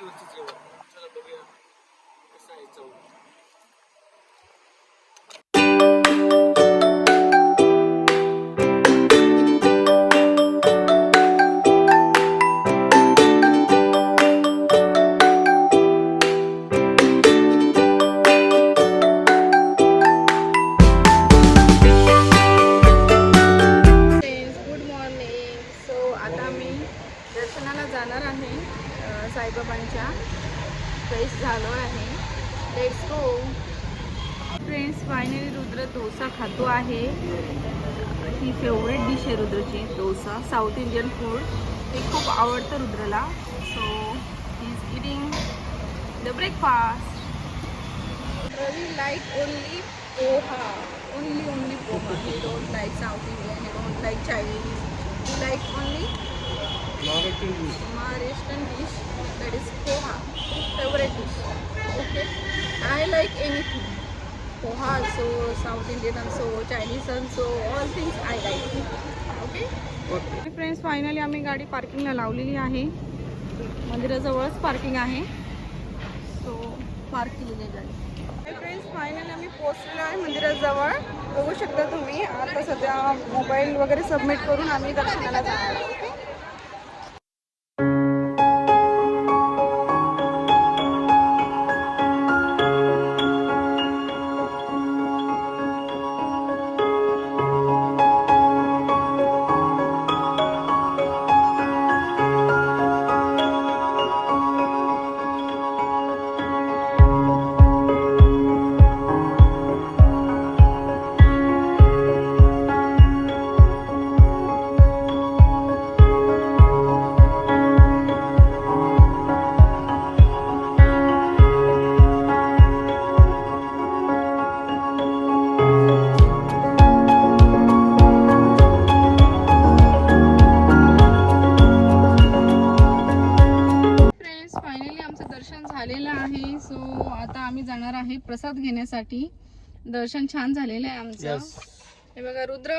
चुलीवरचं जेवण. चला बघूया कसं आहे चव. जाणार आहे साईबाबांच्या. फ्रेश झालो आहे. Let's go. Friends finally Rudra dosa खातो आहे. ही फेवरेट डिश आहे रुद्रची, डोसा. साऊथ इंडियन फूड हे खूप आवडतं रुद्रला. So he is eating the breakfast. Ravi like only poha. Only poha. He don't like South Indian, he don't like Chinese. He like only Maharashtrian dish, that is poha, favorite dish. Okay, I like anything. Poha also, South Indian also, Chinese also, all things I like. Okay. Okay. Friends, finally आम्ही गाडी पार्किंगला लावलेली आहे. मंदिराजवळच parking आहे. So park केलेली गाडी. Friends finally आम्ही पोहोचलेलो आहे मंदिराजवळ. बघू शकता तुम्ही. आता सध्या मोबाईल वगैरे सबमिट करून आम्ही दर्शनाला जाणार आहोत. झालेलं आहे. सो आता आम्ही जाणार आहे प्रसाद घेण्यासाठी. दर्शन छान झालेलं आहे आमचं. हे बघा रुद्र